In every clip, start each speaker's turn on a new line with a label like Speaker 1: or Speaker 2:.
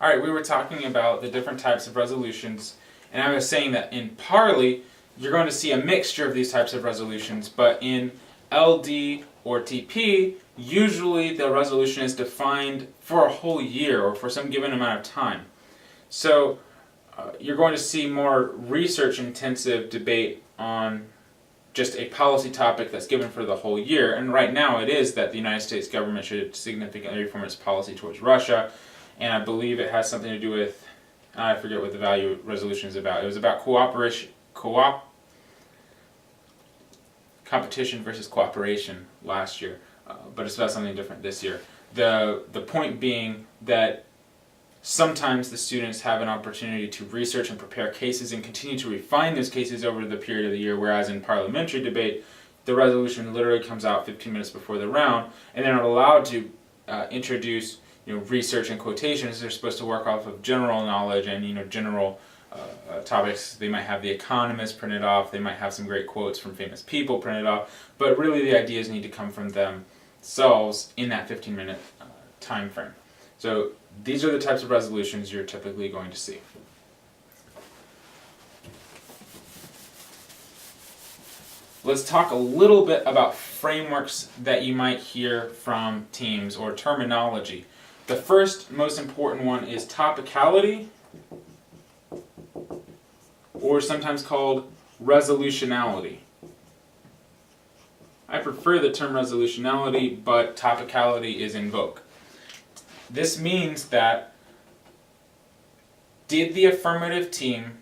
Speaker 1: Alright, we were talking about the different types of resolutions, and I was saying that in Parley, you're going to see a mixture of these types of resolutions, but in LD or TP, usually the resolution is defined for a whole year or for some given amount of time. So you're going to see more research-intensive debate on just a policy topic that's given for the whole year, and right now it is that the United States government should significantly reform its policy towards Russia, and I believe it has something to do with, I forget what the value resolution is about. It was about competition versus cooperation last year, but it's about something different this year. The point being that sometimes the students have an opportunity to research and prepare cases and continue to refine those cases over the period of the year, whereas in parliamentary debate, the resolution literally comes out 15 minutes before the round, and they're not allowed to introduce research and quotations. They're supposed to work off of general knowledge and general topics. They might have The Economist printed off, they might have some great quotes from famous people printed off, but really the ideas need to come from themselves in that 15-minute time frame. So these are the types of resolutions you're typically going to see. Let's talk a little bit about frameworks that you might hear from teams or terminology. The first most important one is topicality, or sometimes called resolutionality. I prefer the term resolutionality, but topicality is in vogue. This means that did the affirmative team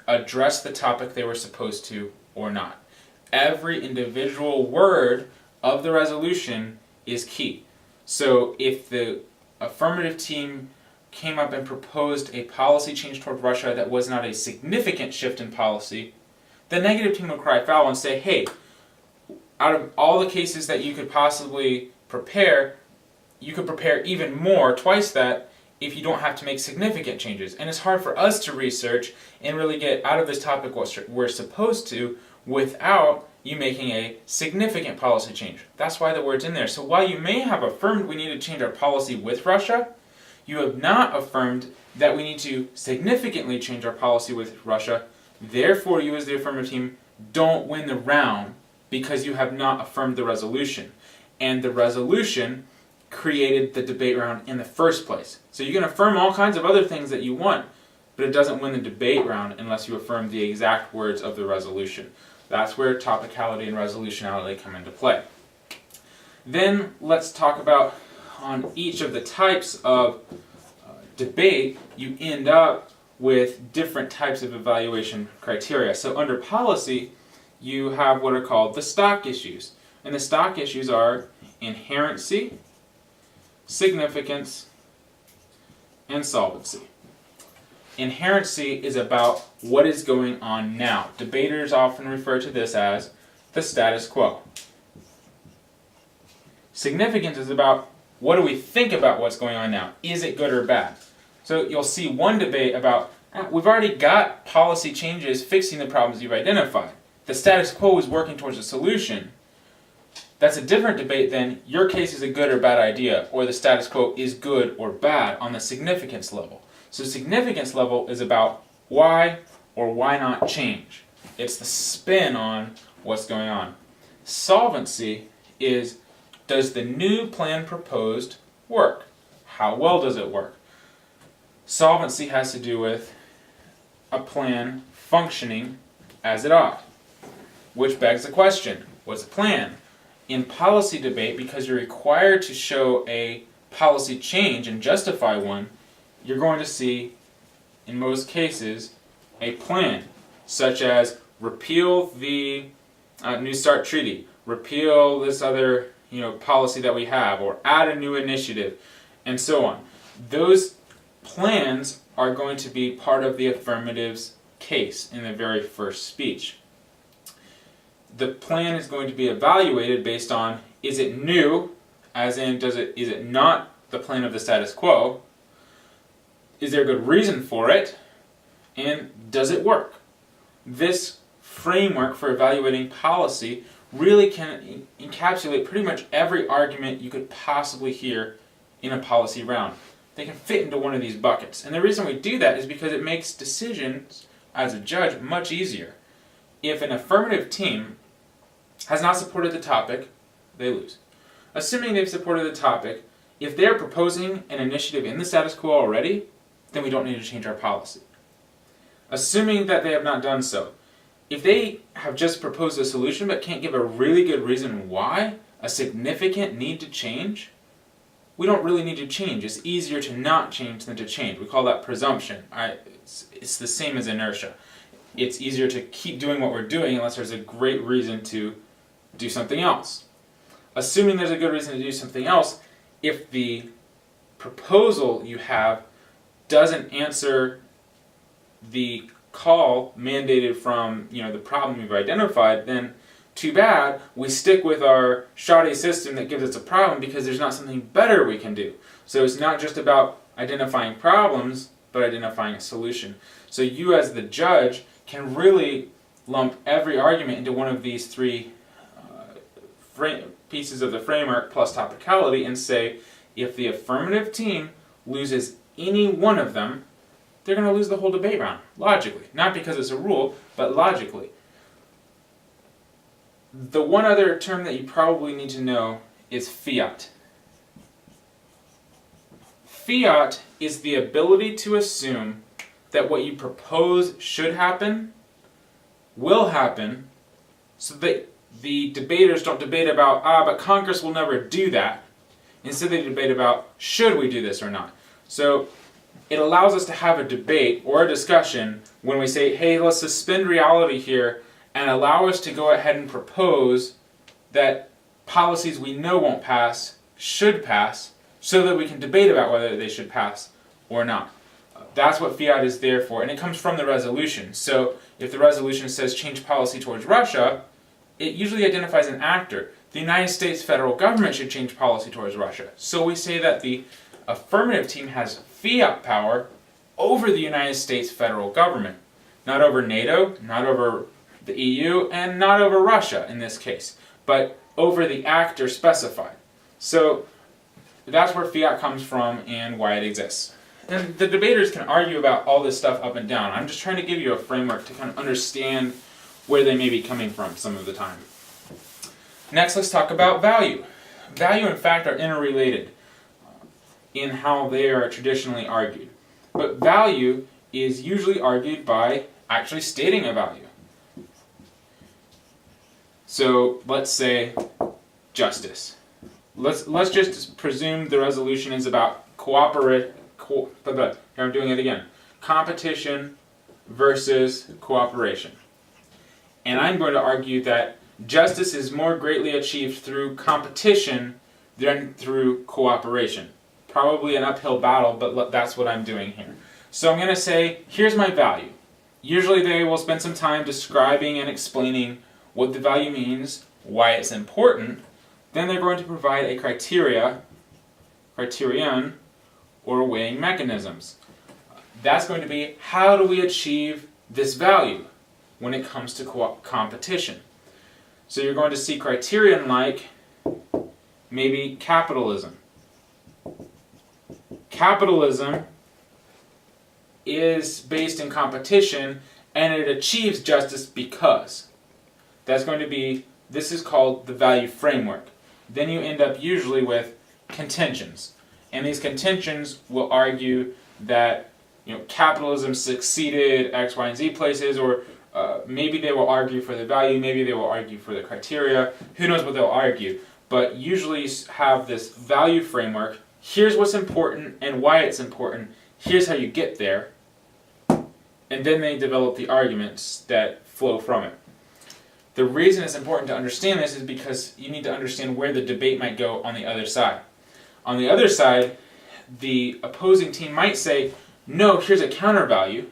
Speaker 1: address the topic they were supposed to or not? Every individual word of the resolution is key. So if the affirmative team came up and proposed a policy change toward Russia that was not a significant shift in policy, the negative team would cry foul and say, hey, out of all the cases that you could possibly prepare, you could prepare even more, twice that, if you don't have to make significant changes. And it's hard for us to research and really get out of this topic what we're supposed to without you making a significant policy change. That's why the word's in there. So while you may have affirmed we need to change our policy with Russia, you have not affirmed that we need to significantly change our policy with Russia. Therefore, you as the affirmative team don't win the round because you have not affirmed the resolution. And the resolution created the debate round in the first place. So you can affirm all kinds of other things that you want, but it doesn't win the debate round unless you affirm the exact words of the resolution. That's where topicality and resolutionality come into play. Then let's talk about on each of the types of debate, you end up with different types of evaluation criteria. So under policy, you have what are called the stock issues. And the stock issues are inherency, significance, and solvency. Inherency is about what is going on now. Debaters often refer to this as the status quo. Significance is about what do we think about what's going on now? Is it good or bad? So you'll see one debate about, we've already got policy changes fixing the problems you've identified. The status quo is working towards a solution. That's a different debate than your case is a good or bad idea, or the status quo is good or bad on the significance level. So significance level is about why or why not change. It's the spin on what's going on. Solvency is, does the new plan proposed work? How well does it work? Solvency has to do with a plan functioning as it ought. Which begs the question, what's a plan? In policy debate, because you're required to show a policy change and justify one, you're going to see, in most cases, a plan, such as repeal the New START treaty, repeal this other policy that we have, or add a new initiative, and so on. Those plans are going to be part of the affirmative's case in the very first speech. The plan is going to be evaluated based on, is it new, as in is it not the plan of the status quo, is there a good reason for it, and does it work? This framework for evaluating policy really can encapsulate pretty much every argument you could possibly hear in a policy round. they can fit into one of these buckets. And the reason we do that is because it makes decisions as a judge much easier. If an affirmative team has not supported the topic, they lose. Assuming they've supported the topic, if they're proposing an initiative in the status quo already, then we don't need to change our policy. Assuming that they have not done so, if they have just proposed a solution but can't give a really good reason why, a significant need to change, we don't really need to change. It's easier to not change than to change. We call that presumption. It's the same as inertia. It's easier to keep doing what we're doing unless there's a great reason to do something else. Assuming there's a good reason to do something else, if the proposal you have doesn't answer the call mandated from the problem you've identified, then too bad, we stick with our shoddy system that gives us a problem because there's not something better we can do. So it's not just about identifying problems, but identifying a solution. So you as the judge can really lump every argument into one of these three pieces of the framework plus topicality and say, if the affirmative team loses any one of them, they're going to lose the whole debate round, logically. Not because it's a rule, but logically. The one other term that you probably need to know is fiat. Fiat is the ability to assume that what you propose should happen, will happen, so that the debaters don't debate about, but Congress will never do that. Instead they debate about, should we do this or not? So it allows us to have a debate or a discussion when we say, hey, let's suspend reality here and allow us to go ahead and propose that policies we know won't pass should pass so that we can debate about whether they should pass or not. That's what fiat is there for, and it comes from the resolution. So if the resolution says change policy towards Russia, it usually identifies an actor. The United States federal government should change policy towards Russia. So we say that the affirmative team has fiat power over the United States federal government. Not over NATO, not over the EU, and not over Russia in this case, but over the actor specified. So that's where fiat comes from and why it exists. And the debaters can argue about all this stuff up and down. I'm just trying to give you a framework to kind of understand where they may be coming from some of the time. Next, let's talk about value. Value and fact are interrelated in how they are traditionally argued. But value is usually argued by actually stating a value. So let's say justice. Let's just presume the resolution is about I'm doing it again. Competition versus cooperation. And I'm going to argue that justice is more greatly achieved through competition than through cooperation. Probably an uphill battle, but that's what I'm doing here. So I'm going to say, here's my value. Usually they will spend some time describing and explaining what the value means, why it's important. Then they're going to provide a criterion, or weighing mechanisms. That's going to be, how do we achieve this value when it comes to competition? So you're going to see criterion like maybe capitalism. Capitalism is based in competition and it achieves justice because. That's going to be, this is called the value framework. Then you end up usually with contentions. And these contentions will argue that capitalism succeeded X, Y, and Z places, or maybe they will argue for the value, maybe they will argue for the criteria. Who knows what they'll argue? But usually have this value framework. Here's what's important and why it's important. Here's how you get there. And then they develop the arguments that flow from it. The reason it's important to understand this is because you need to understand where the debate might go on the other side. On the other side, the opposing team might say, no, here's a counter value.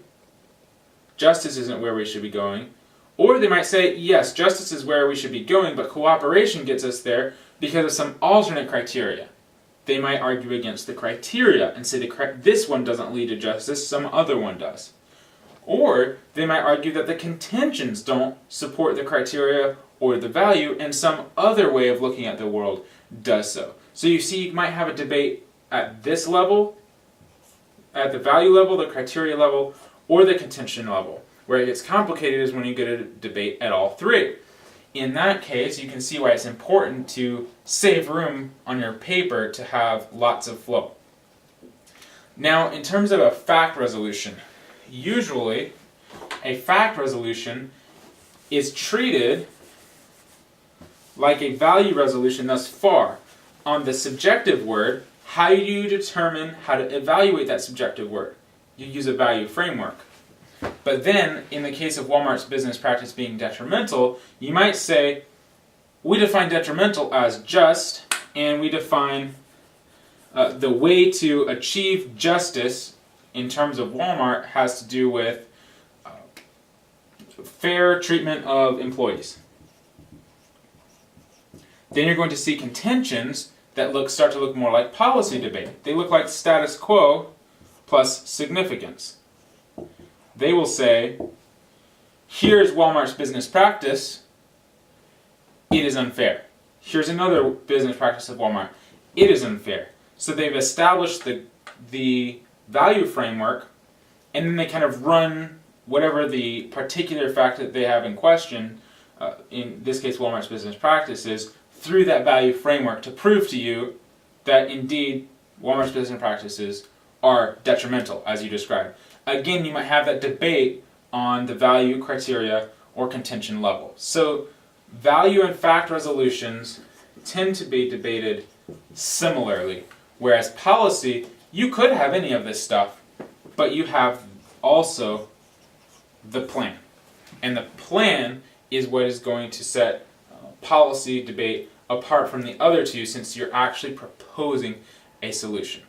Speaker 1: Justice isn't where we should be going. Or they might say, yes, justice is where we should be going, but cooperation gets us there because of some alternate criteria. They might argue against the criteria and say this one doesn't lead to justice, some other one does. Or they might argue that the contentions don't support the criteria or the value, and some other way of looking at the world does so. So you see, you might have a debate at this level, at the value level, the criteria level, or the contention level. Where it gets complicated is when you get a debate at all three. In that case, you can see why it's important to save room on your paper to have lots of flow. Now, in terms of a fact resolution, usually a fact resolution is treated like a value resolution thus far. On the subjective word, how do you determine how to evaluate that subjective word? You use a value framework. But then, in the case of Walmart's business practice being detrimental, you might say, we define detrimental as just, and we define the way to achieve justice in terms of Walmart has to do with fair treatment of employees. Then you're going to see contentions that start to look more like policy debate. They look like status quo plus significance. They will say, here's Walmart's business practice, it is unfair. Here's another business practice of Walmart, it is unfair. So they've established the value framework, and then they kind of run whatever the particular fact that they have in question, in this case Walmart's business practices, through that value framework to prove to you that indeed Walmart's business practices are detrimental, as you described. Again, you might have that debate on the value, criteria, or contention level. So value and fact resolutions tend to be debated similarly, whereas policy, you could have any of this stuff, but you have also the plan. And the plan is what is going to set policy debate apart from the other two, since you're actually proposing a solution.